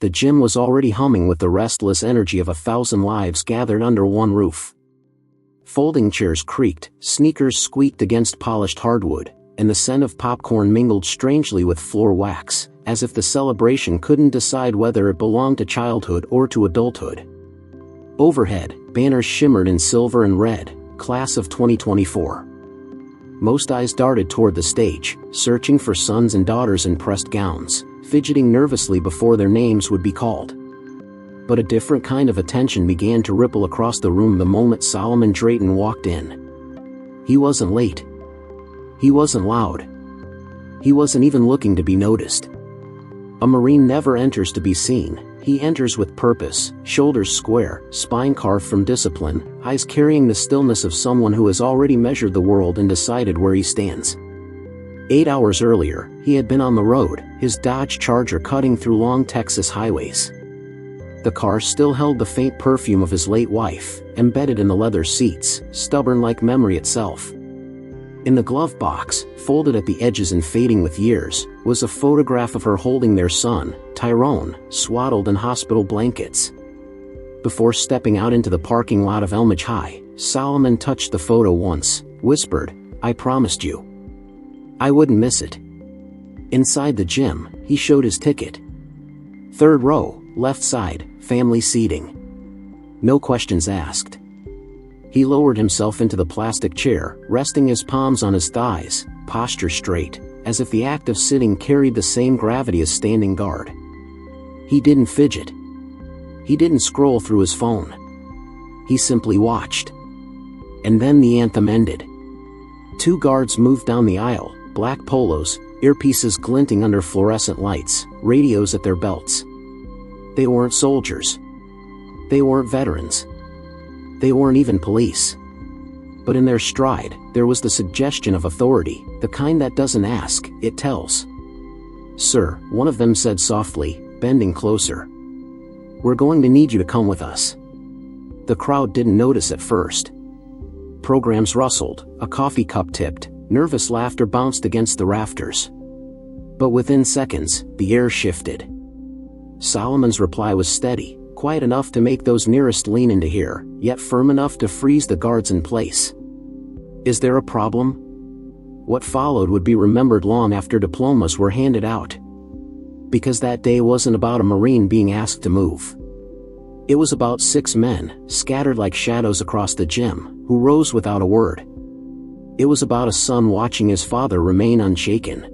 The gym was already humming with the restless energy of 1,000 lives gathered under one roof. Folding chairs creaked, sneakers squeaked against polished hardwood, and the scent of popcorn mingled strangely with floor wax, as if the celebration couldn't decide whether it belonged to childhood or to adulthood. Overhead, banners shimmered in silver and red, Class of 2024. Most eyes darted toward the stage, searching for sons and daughters in pressed gowns, fidgeting nervously before their names would be called. But a different kind of attention began to ripple across the room the moment Solomon Drayton walked in. He wasn't late. He wasn't loud. He wasn't even looking to be noticed. A Marine never enters to be seen, he enters with purpose, shoulders square, spine carved from discipline, eyes carrying the stillness of someone who has already measured the world and decided where he stands. 8 hours earlier, he had been on the road, his Dodge Charger cutting through long Texas highways. The car still held the faint perfume of his late wife, embedded in the leather seats, stubborn like memory itself. In the glove box, folded at the edges and fading with years, was a photograph of her holding their son, Tyrone, swaddled in hospital blankets. Before stepping out into the parking lot of Elmage High, Solomon touched the photo once, whispered, "I promised you I wouldn't miss it." Inside the gym, he showed his ticket. 3rd row, left side, family seating. No questions asked. He lowered himself into the plastic chair, resting his palms on his thighs, posture straight, as if the act of sitting carried the same gravity as standing guard. He didn't fidget. He didn't scroll through his phone. He simply watched. And then the anthem ended. 2 guards moved down the aisle, black polos, earpieces glinting under fluorescent lights, radios at their belts. They weren't soldiers. They weren't veterans. They weren't even police. But in their stride, there was the suggestion of authority, the kind that doesn't ask, it tells. "Sir," one of them said softly, bending closer. "We're going to need you to come with us." The crowd didn't notice at first. Programs rustled, a coffee cup tipped, nervous laughter bounced against the rafters. But within seconds, the air shifted. Solomon's reply was steady, quiet enough to make those nearest lean in to hear, yet firm enough to freeze the guards in place. "Is there a problem?" What followed would be remembered long after diplomas were handed out. Because that day wasn't about a Marine being asked to move. It was about 6 men, scattered like shadows across the gym, who rose without a word. It was about a son watching his father remain unshaken.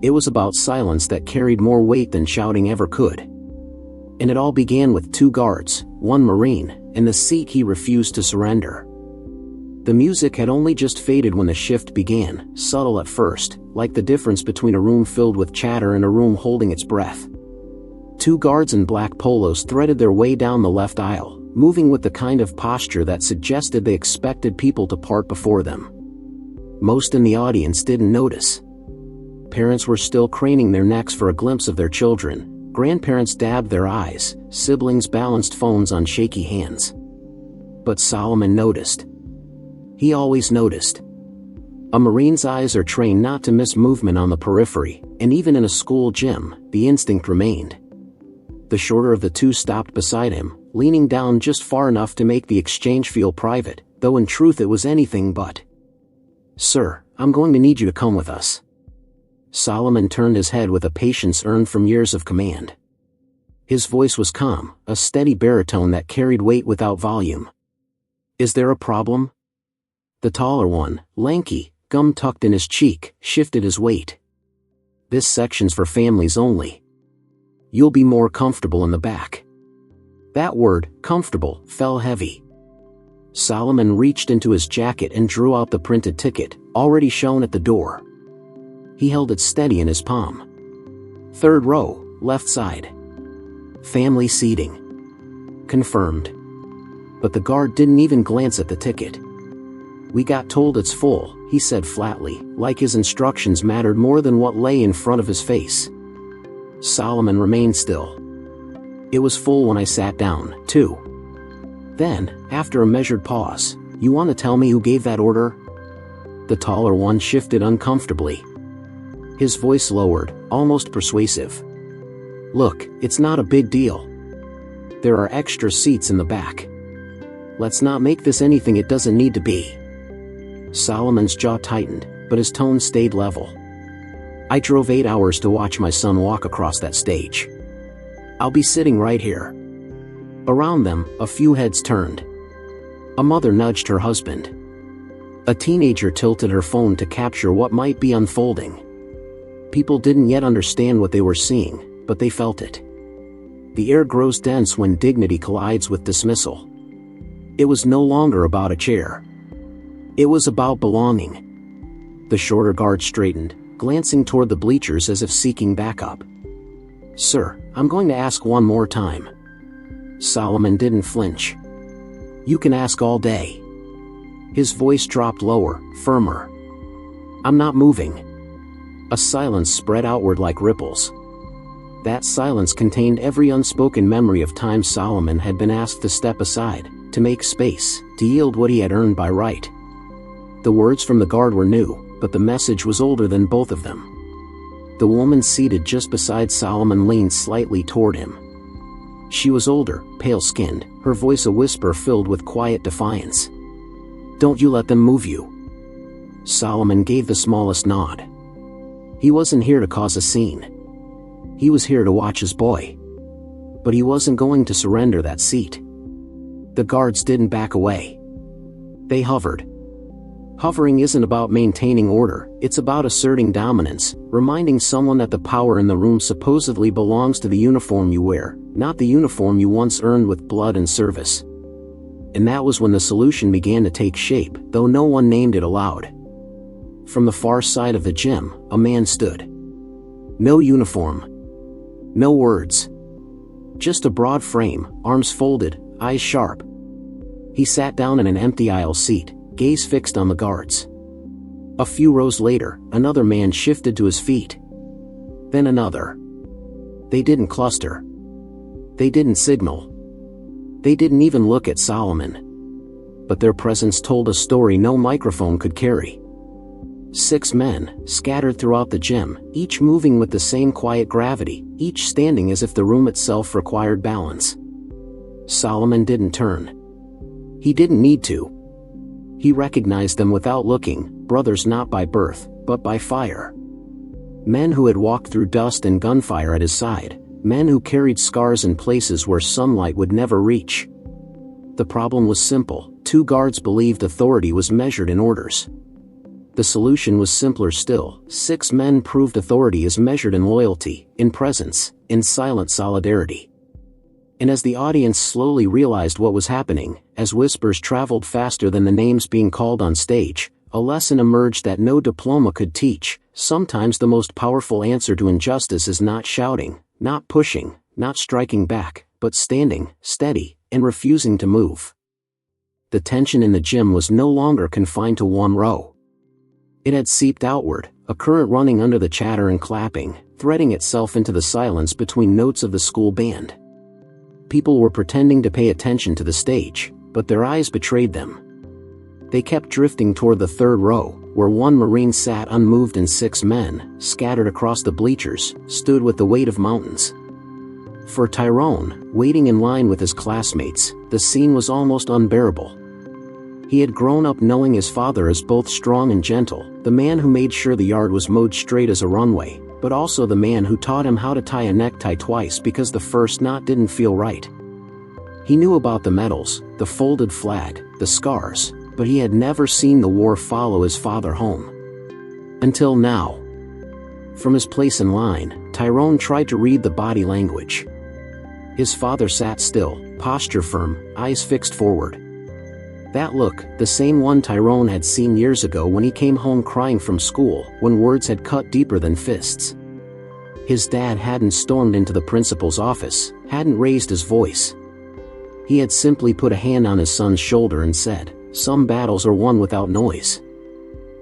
It was about silence that carried more weight than shouting ever could. And it all began with 2 guards, 1 Marine, and the seat he refused to surrender. The music had only just faded when the shift began, subtle at first, like the difference between a room filled with chatter and a room holding its breath. 2 guards in black polos threaded their way down the left aisle, moving with the kind of posture that suggested they expected people to part before them. Most in the audience didn't notice. Parents were still craning their necks for a glimpse of their children. Grandparents dabbed their eyes, siblings balanced phones on shaky hands. But Solomon noticed. He always noticed. A Marine's eyes are trained not to miss movement on the periphery, and even in a school gym, the instinct remained. The shorter of the 2 stopped beside him, leaning down just far enough to make the exchange feel private, though in truth it was anything but. "Sir, I'm going to need you to come with us." Solomon turned his head with a patience earned from years of command. His voice was calm, a steady baritone that carried weight without volume. "Is there a problem?" The taller one, lanky, gum tucked in his cheek, shifted his weight. "This section's for families only. You'll be more comfortable in the back." That word, comfortable, fell heavy. Solomon reached into his jacket and drew out the printed ticket, already shown at the door. He held it steady in his palm. 3rd row, left side. Family seating. Confirmed. But the guard didn't even glance at the ticket. "We got told it's full," he said flatly, like his instructions mattered more than what lay in front of his face. Solomon remained still. "It was full when I sat down, too." Then, after a measured pause, "You want to tell me who gave that order?" The taller one shifted uncomfortably. His voice lowered, almost persuasive. Look, it's not a big deal. There are extra seats in the back. Let's not make this anything it doesn't need to be. Solomon's jaw tightened, but his tone stayed level. I drove 8 hours to watch my son walk across that stage. I'll be sitting right here. Around them, a few heads turned. A mother nudged her husband. A teenager tilted her phone to capture what might be unfolding. People didn't yet understand what they were seeing, but they felt it. The air grows dense when dignity collides with dismissal. It was no longer about a chair. It was about belonging. The shorter guard straightened, glancing toward the bleachers as if seeking backup. Sir, I'm going to ask one more time. Solomon didn't flinch. You can ask all day. His voice dropped lower, firmer. I'm not moving. A silence spread outward like ripples. That silence contained every unspoken memory of times Solomon had been asked to step aside, to make space, to yield what he had earned by right. The words from the guard were new, but the message was older than both of them. The woman seated just beside Solomon leaned slightly toward him. She was older, pale-skinned, her voice a whisper filled with quiet defiance. Don't you let them move you. Solomon gave the smallest nod. He wasn't here to cause a scene. He was here to watch his boy. But he wasn't going to surrender that seat. The guards didn't back away. They hovered. Hovering isn't about maintaining order, it's about asserting dominance, reminding someone that the power in the room supposedly belongs to the uniform you wear, not the uniform you once earned with blood and service. And that was when the solution began to take shape, though no one named it aloud. From the far side of the gym, a man stood. No uniform. No words. Just a broad frame, arms folded, eyes sharp. He sat down in an empty aisle seat, gaze fixed on the guards. A few rows later, another man shifted to his feet. Then another. They didn't cluster. They didn't signal. They didn't even look at Solomon. But their presence told a story no microphone could carry. 6 men, scattered throughout the gym, each moving with the same quiet gravity, each standing as if the room itself required balance. Solomon didn't turn. He didn't need to. He recognized them without looking, brothers not by birth, but by fire. Men who had walked through dust and gunfire at his side, men who carried scars in places where sunlight would never reach. The problem was simple: 2 guards believed authority was measured in orders. The solution was simpler still: 6 men proved authority is measured in loyalty, in presence, in silent solidarity. And as the audience slowly realized what was happening, as whispers traveled faster than the names being called on stage, a lesson emerged that no diploma could teach. Sometimes the most powerful answer to injustice is not shouting, not pushing, not striking back, but standing, steady, and refusing to move. The tension in the gym was no longer confined to one row. It had seeped outward, a current running under the chatter and clapping, threading itself into the silence between notes of the school band. People were pretending to pay attention to the stage, but their eyes betrayed them. They kept drifting toward the 3rd row, where one Marine sat unmoved and 6 men, scattered across the bleachers, stood with the weight of mountains. For Tyrone, waiting in line with his classmates, the scene was almost unbearable. He had grown up knowing his father as both strong and gentle, the man who made sure the yard was mowed straight as a runway, but also the man who taught him how to tie a necktie twice because the first knot didn't feel right. He knew about the medals, the folded flag, the scars, but he had never seen the war follow his father home. Until now. From his place in line, Tyrone tried to read the body language. His father sat still, posture firm, eyes fixed forward. That look, the same one Tyrone had seen years ago when he came home crying from school, when words had cut deeper than fists. His dad hadn't stormed into the principal's office, hadn't raised his voice. He had simply put a hand on his son's shoulder and said, "Some battles are won without noise."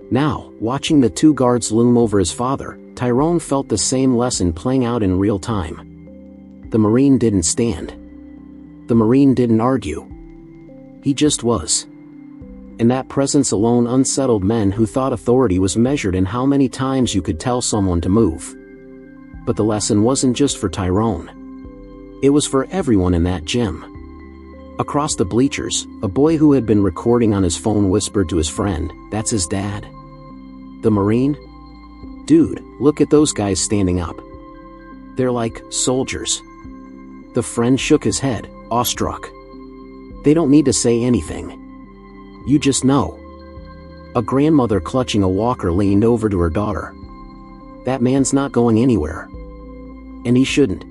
Now, watching the 2 guards loom over his father, Tyrone felt the same lesson playing out in real time. The Marine didn't stand. The Marine didn't argue. He just was. And that presence alone unsettled men who thought authority was measured in how many times you could tell someone to move. But the lesson wasn't just for Tyrone. It was for everyone in that gym. Across the bleachers, a boy who had been recording on his phone whispered to his friend, "That's his dad? The Marine? Dude, look at those guys standing up. They're like soldiers." The friend shook his head, awestruck. "They don't need to say anything. You just know." A grandmother clutching a walker leaned over to her daughter. "That man's not going anywhere. And he shouldn't."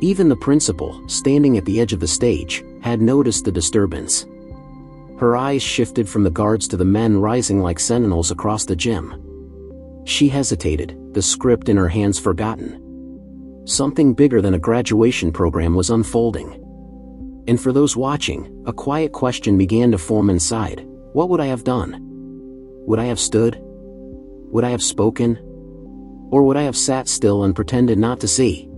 Even the principal, standing at the edge of the stage, had noticed the disturbance. Her eyes shifted from the guards to the men rising like sentinels across the gym. She hesitated, the script in her hands forgotten. Something bigger than a graduation program was unfolding. And for those watching, a quiet question began to form inside. What would I have done? Would I have stood? Would I have spoken? Or would I have sat still and pretended not to see?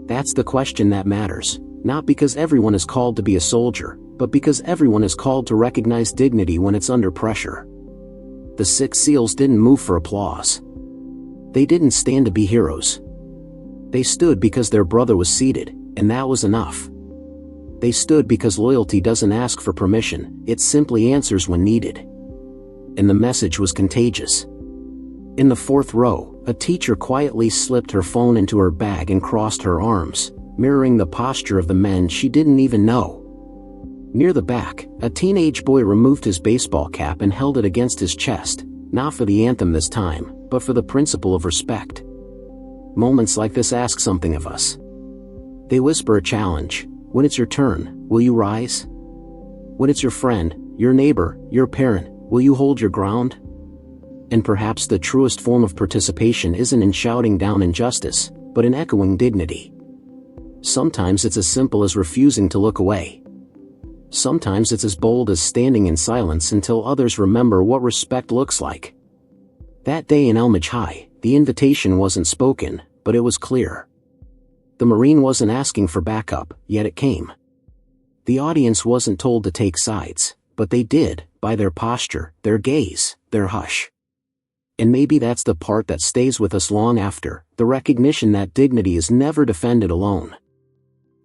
That's the question that matters, not because everyone is called to be a soldier, but because everyone is called to recognize dignity when it's under pressure. The 6 SEALs didn't move for applause. They didn't stand to be heroes. They stood because their brother was seated, and that was enough. They stood because loyalty doesn't ask for permission, it simply answers when needed. And the message was contagious. In the 4th row, a teacher quietly slipped her phone into her bag and crossed her arms, mirroring the posture of the men she didn't even know. Near the back, a teenage boy removed his baseball cap and held it against his chest, not for the anthem this time, but for the principle of respect. Moments like this ask something of us. They whisper a challenge. When it's your turn, will you rise? When it's your friend, your neighbor, your parent, will you hold your ground? And perhaps the truest form of participation isn't in shouting down injustice, but in echoing dignity. Sometimes it's as simple as refusing to look away. Sometimes it's as bold as standing in silence until others remember what respect looks like. That day in Elmage High, the invitation wasn't spoken, but it was clear. The Marine wasn't asking for backup, yet it came. The audience wasn't told to take sides, but they did, by their posture, their gaze, their hush. And maybe that's the part that stays with us long after, the recognition that dignity is never defended alone.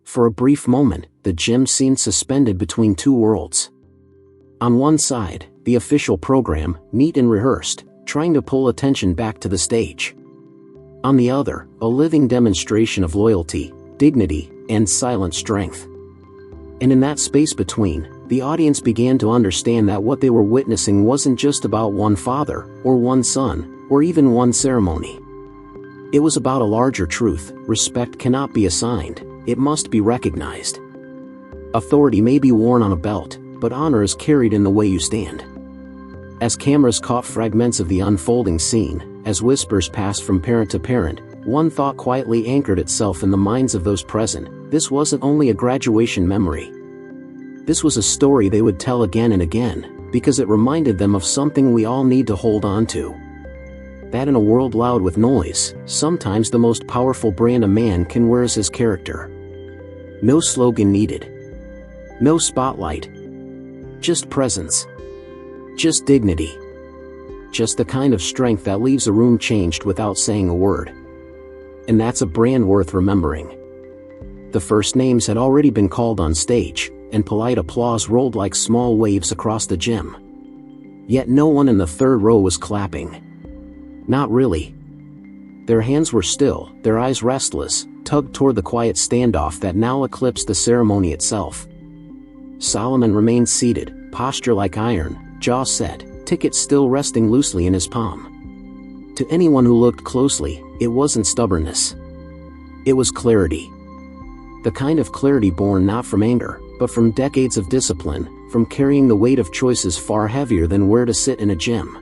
For a brief moment, the gym seemed suspended between 2 worlds. On one side, the official program, neat and rehearsed, trying to pull attention back to the stage. On the other, a living demonstration of loyalty, dignity, and silent strength. And in that space between, the audience began to understand that what they were witnessing wasn't just about one father, or one son, or even one ceremony. It was about a larger truth: respect cannot be assigned, it must be recognized. Authority may be worn on a belt, but honor is carried in the way you stand. As cameras caught fragments of the unfolding scene, as whispers passed from parent to parent, one thought quietly anchored itself in the minds of those present: this wasn't only a graduation memory. This was a story they would tell again and again, because it reminded them of something we all need to hold on to. That in a world loud with noise, sometimes the most powerful brand a man can wear is his character. No slogan needed. No spotlight. Just presence. Just dignity. Just the kind of strength that leaves a room changed without saying a word. And that's a brand worth remembering. The first names had already been called on stage, and polite applause rolled like small waves across the gym. Yet no one in the 3rd row was clapping. Not really. Their hands were still, their eyes restless, tugged toward the quiet standoff that now eclipsed the ceremony itself. Solomon remained seated, posture like iron, jaw set, ticket still resting loosely in his palm. To anyone who looked closely, it wasn't stubbornness. It was clarity. The kind of clarity born not from anger, but from decades of discipline, from carrying the weight of choices far heavier than where to sit in a gym.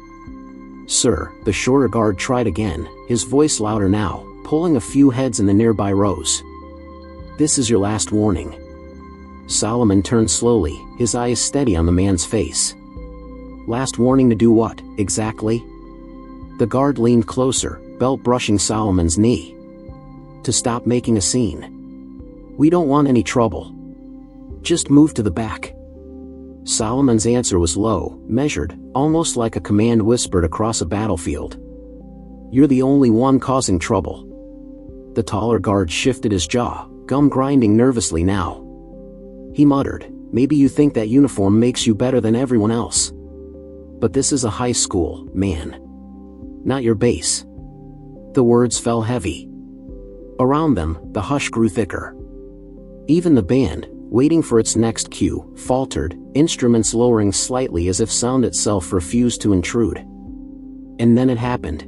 "Sir," the shorter guard tried again, his voice louder now, pulling a few heads in the nearby rows. "This is your last warning." Solomon turned slowly, his eyes steady on the man's face. "Last warning to do what, exactly?" The guard leaned closer, belt brushing Solomon's knee. "To stop making a scene. We don't want any trouble. Just move to the back." Solomon's answer was low, measured, almost like a command whispered across a battlefield. "You're the only one causing trouble. The taller guard shifted his jaw, gum grinding nervously now. He muttered, "Maybe you think that uniform makes you better than everyone else. But this is a high school, man. Not your base." The words fell heavy. Around them, the hush grew thicker. Even the band, waiting for its next cue, faltered, instruments lowering slightly as if sound itself refused to intrude. And then it happened.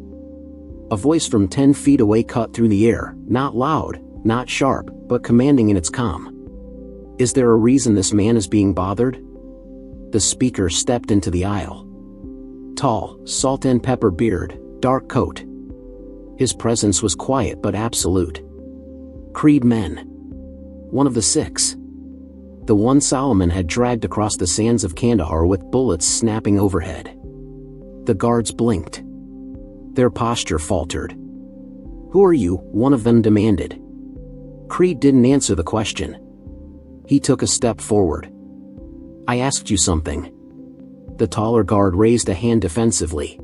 A voice from 10 feet away cut through the air, not loud, not sharp, but commanding in its calm. "Is there a reason this man is being bothered?" The speaker stepped into the aisle. Tall, salt and pepper beard, dark coat. His presence was quiet but absolute. Creed men. One of the 6. The one Solomon had dragged across the sands of Kandahar with bullets snapping overhead. The guards blinked. Their posture faltered. "Who are you?" one of them demanded. Creed didn't answer the question. He took a step forward. "I asked you something." The taller guard raised a hand defensively.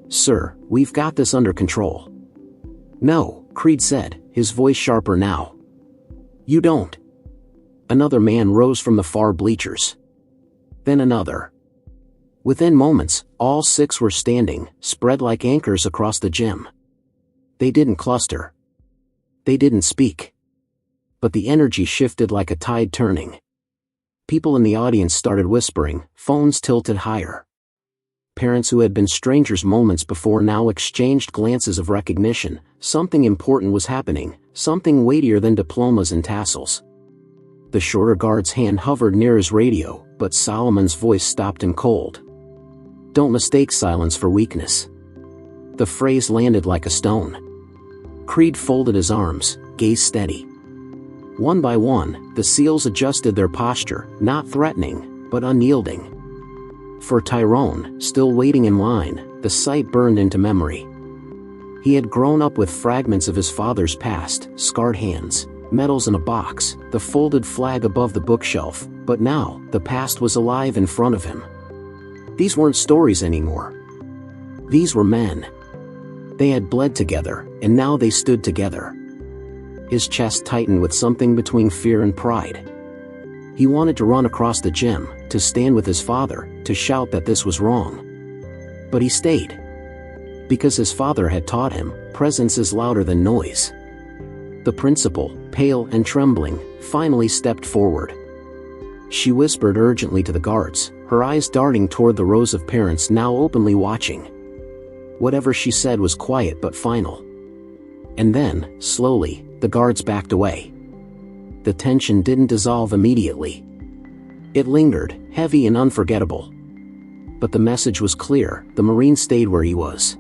"Sir, we've got this under control." "No," Creed said, his voice sharper now. "You don't." Another man rose from the far bleachers. Then another. Within moments, all 6 were standing, spread like anchors across the gym. They didn't cluster. They didn't speak. But the energy shifted like a tide turning. People in the audience started whispering, phones tilted higher. Parents who had been strangers moments before now exchanged glances of recognition. Something important was happening, something weightier than diplomas and tassels. The shorter guard's hand hovered near his radio, but Solomon's voice stopped him cold. "Don't mistake silence for weakness." The phrase landed like a stone. Creed folded his arms, gaze steady. One by one, the SEALs adjusted their posture, not threatening, but unyielding. For Tyrone, still waiting in line, the sight burned into memory. He had grown up with fragments of his father's past, scarred hands, medals in a box, the folded flag above the bookshelf, but now, the past was alive in front of him. These weren't stories anymore. These were men. They had bled together, and now they stood together. His chest tightened with something between fear and pride. He wanted to run across the gym, to stand with his father, to shout that this was wrong. But he stayed. Because his father had taught him, presence is louder than noise. The principal, pale and trembling, finally stepped forward. She whispered urgently to the guards, her eyes darting toward the rows of parents now openly watching. Whatever she said was quiet but final. And then, slowly, the guards backed away. The tension didn't dissolve immediately. It lingered, heavy and unforgettable. But the message was clear, the Marine stayed where he was.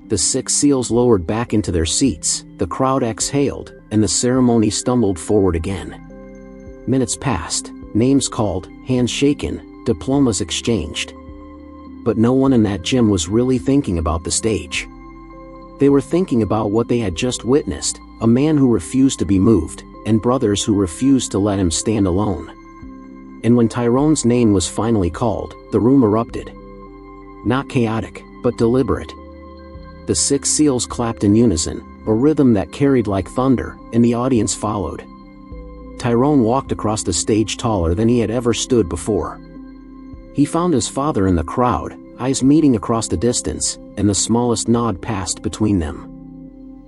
The 6 SEALs lowered back into their seats, the crowd exhaled, and the ceremony stumbled forward again. Minutes passed, names called, hands shaken, diplomas exchanged. But no one in that gym was really thinking about the stage. They were thinking about what they had just witnessed, a man who refused to be moved, and brothers who refused to let him stand alone. And when Tyrone's name was finally called, the room erupted. Not chaotic, but deliberate. The 6 SEALs clapped in unison, a rhythm that carried like thunder, and the audience followed. Tyrone walked across the stage taller than he had ever stood before. He found his father in the crowd, eyes meeting across the distance, and the smallest nod passed between them.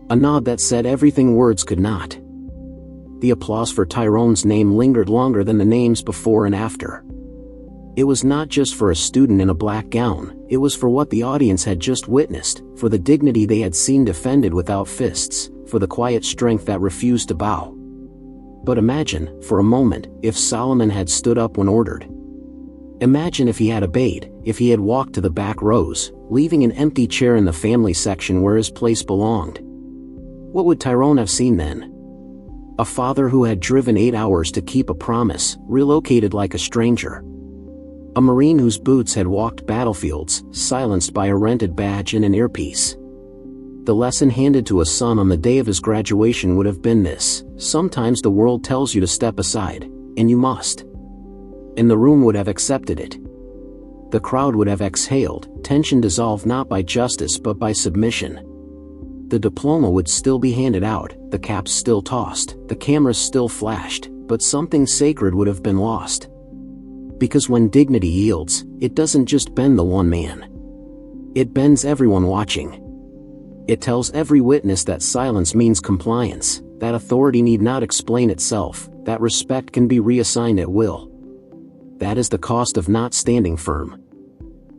A nod that said everything words could not. The applause for Tyrone's name lingered longer than the names before and after. It was not just for a student in a black gown, it was for what the audience had just witnessed, for the dignity they had seen defended without fists, for the quiet strength that refused to bow. But imagine, for a moment, if Solomon had stood up when ordered. Imagine if he had obeyed, if he had walked to the back rows, leaving an empty chair in the family section where his place belonged. What would Tyrone have seen then? A father who had driven 8 hours to keep a promise, relocated like a stranger. A Marine whose boots had walked battlefields, silenced by a rented badge and an earpiece. The lesson handed to a son on the day of his graduation would have been this: sometimes the world tells you to step aside, and you must. And the room would have accepted it. The crowd would have exhaled, tension dissolved not by justice but by submission. The diploma would still be handed out, the caps still tossed, the cameras still flashed, but something sacred would have been lost. Because when dignity yields, it doesn't just bend the one man. It bends everyone watching. It tells every witness that silence means compliance, that authority need not explain itself, that respect can be reassigned at will. That is the cost of not standing firm.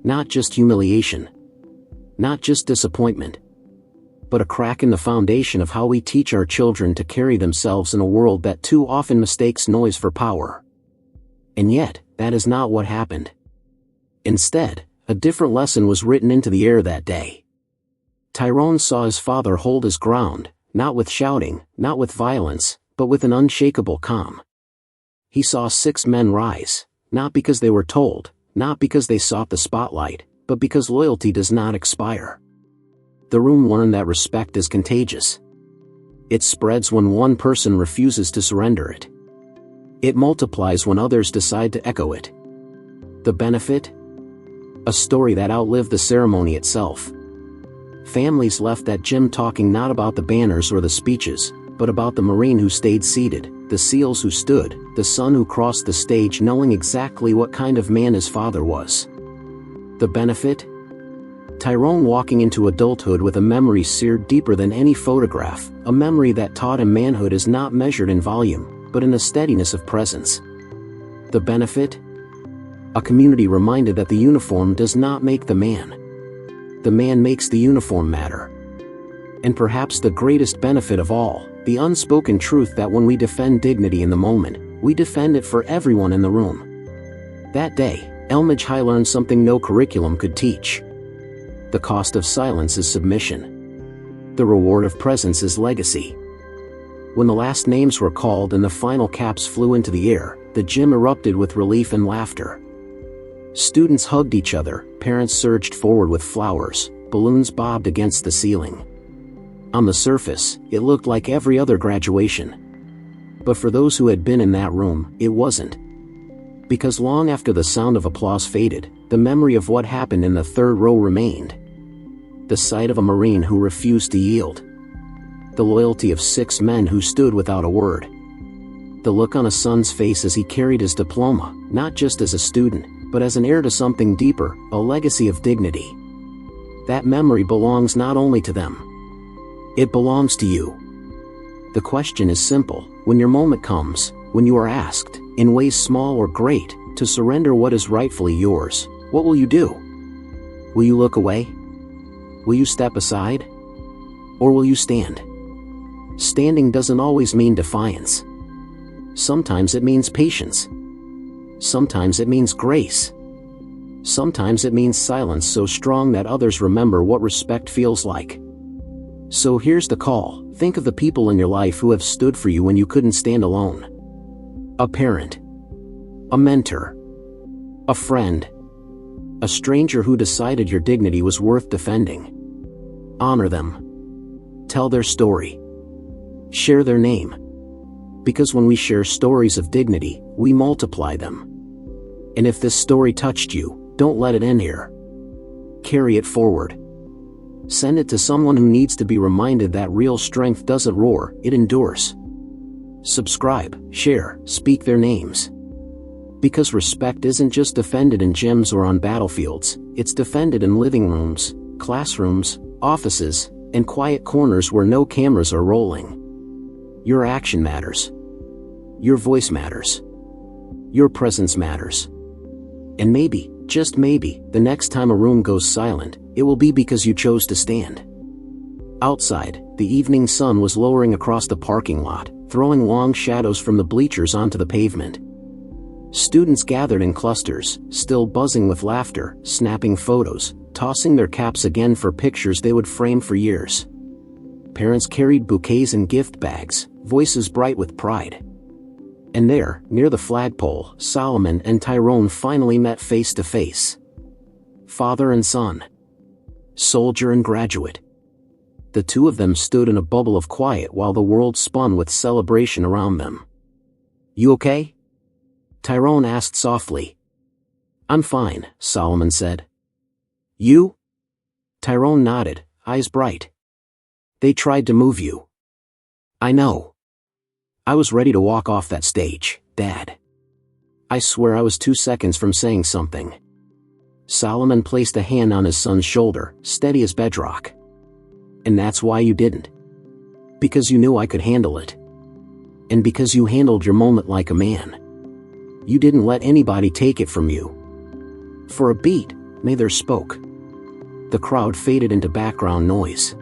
Not just humiliation. Not just disappointment. But a crack in the foundation of how we teach our children to carry themselves in a world that too often mistakes noise for power. And yet, that is not what happened. Instead, a different lesson was written into the air that day. Tyrone saw his father hold his ground, not with shouting, not with violence, but with an unshakable calm. He saw 6 men rise, not because they were told, not because they sought the spotlight, but because loyalty does not expire. The room learned that respect is contagious. It spreads when one person refuses to surrender it. It multiplies when others decide to echo it. The benefit? A story that outlived the ceremony itself. Families left that gym talking not about the banners or the speeches, but about the Marine who stayed seated, the SEALs who stood, the son who crossed the stage knowing exactly what kind of man his father was. The benefit? Tyrone walking into adulthood with a memory seared deeper than any photograph, a memory that taught him manhood is not measured in volume, but in the steadiness of presence. The benefit? A community reminded that the uniform does not make the man. The man makes the uniform matter. And perhaps the greatest benefit of all, the unspoken truth that when we defend dignity in the moment, we defend it for everyone in the room. That day, Elmage High learned something no curriculum could teach. The cost of silence is submission. The reward of presence is legacy. When the last names were called and the final caps flew into the air, the gym erupted with relief and laughter. Students hugged each other, parents surged forward with flowers, balloons bobbed against the ceiling. On the surface, it looked like every other graduation. But for those who had been in that room, it wasn't. Because long after the sound of applause faded, the memory of what happened in the third row remained. The sight of a Marine who refused to yield. The loyalty of 6 men who stood without a word. The look on a son's face as he carried his diploma, not just as a student, but as an heir to something deeper, a legacy of dignity. That memory belongs not only to them. It belongs to you. The question is simple: when your moment comes, when you are asked, in ways small or great, to surrender what is rightfully yours, what will you do? Will you look away? Will you step aside? Or will you stand? Standing doesn't always mean defiance. Sometimes it means patience. Sometimes it means grace. Sometimes it means silence so strong that others remember what respect feels like. So here's the call: think of the people in your life who have stood for you when you couldn't stand alone. A parent. A mentor. A friend. A stranger who decided your dignity was worth defending. Honor them. Tell their story. Share their name. Because when we share stories of dignity, we multiply them. And if this story touched you, don't let it end here. Carry it forward. Send it to someone who needs to be reminded that real strength doesn't roar, it endures. Subscribe, share, speak their names. Because respect isn't just defended in gyms or on battlefields, it's defended in living rooms, classrooms, offices, and quiet corners where no cameras are rolling. Your action matters. Your voice matters. Your presence matters. And maybe, just maybe, the next time a room goes silent, it will be because you chose to stand. Outside, the evening sun was lowering across the parking lot, throwing long shadows from the bleachers onto the pavement. Students gathered in clusters, still buzzing with laughter, snapping photos, tossing their caps again for pictures they would frame for years. Parents carried bouquets and gift bags, voices bright with pride. And there, near the flagpole, Solomon and Tyrone finally met face to face. Father and son. Soldier and graduate. The two of them stood in a bubble of quiet while the world spun with celebration around them. "You okay?" Tyrone asked softly. "I'm fine," Solomon said. "You?" Tyrone nodded, eyes bright. They tried to move you. I know. I was ready to walk off that stage, Dad. I swear I was 2 seconds from saying something. Solomon placed a hand on his son's shoulder, steady as bedrock. And that's why you didn't. Because you knew I could handle it. And because you handled your moment like a man. You didn't let anybody take it from you. For a beat, neither spoke. The crowd faded into background noise.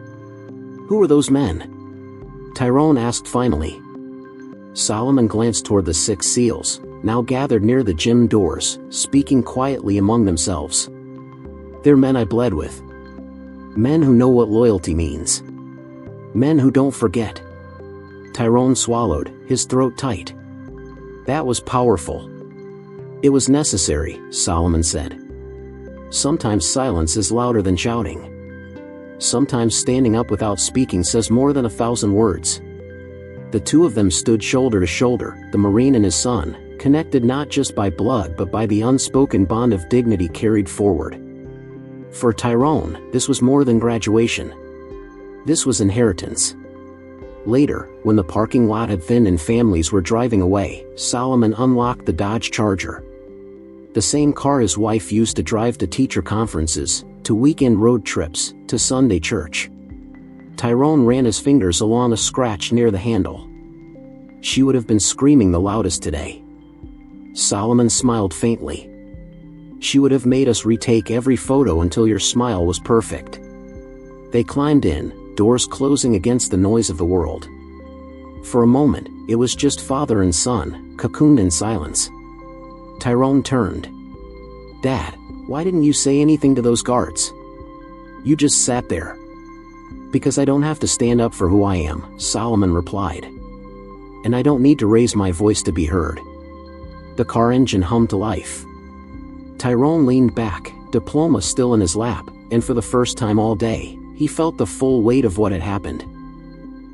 Who were those men? Tyrone asked finally. Solomon glanced toward the 6 seals, now gathered near the gym doors, speaking quietly among themselves. They're men I bled with. Men who know what loyalty means. Men who don't forget. Tyrone swallowed, his throat tight. That was powerful. It was necessary, Solomon said. Sometimes silence is louder than shouting. Sometimes standing up without speaking says more than 1,000 words. The two of them stood shoulder to shoulder, the Marine and his son, connected not just by blood but by the unspoken bond of dignity carried forward. For Tyrone, this was more than graduation. This was inheritance. Later, when the parking lot had thinned and families were driving away, Solomon unlocked the Dodge Charger. The same car his wife used to drive to teacher conferences, to weekend road trips, to Sunday church. Tyrone ran his fingers along a scratch near the handle. She would have been screaming the loudest today. Solomon smiled faintly. She would have made us retake every photo until your smile was perfect. They climbed in, doors closing against the noise of the world. For a moment, it was just father and son, cocooned in silence. Tyrone turned. Dad, why didn't you say anything to those guards? You just sat there. Because I don't have to stand up for who I am, Solomon replied. And I don't need to raise my voice to be heard. The car engine hummed to life. Tyrone leaned back, diploma still in his lap, and for the first time all day, he felt the full weight of what had happened.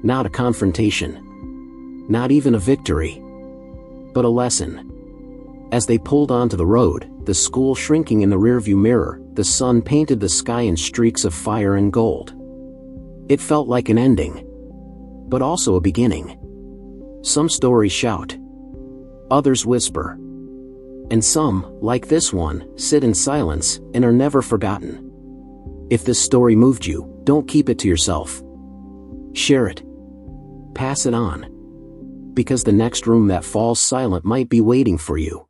Not a confrontation. Not even a victory. But a lesson. As they pulled onto the road, the school shrinking in the rearview mirror, the sun painted the sky in streaks of fire and gold. It felt like an ending. But also a beginning. Some stories shout. Others whisper. And some, like this one, sit in silence and are never forgotten. If this story moved you, don't keep it to yourself. Share it. Pass it on. Because the next room that falls silent might be waiting for you.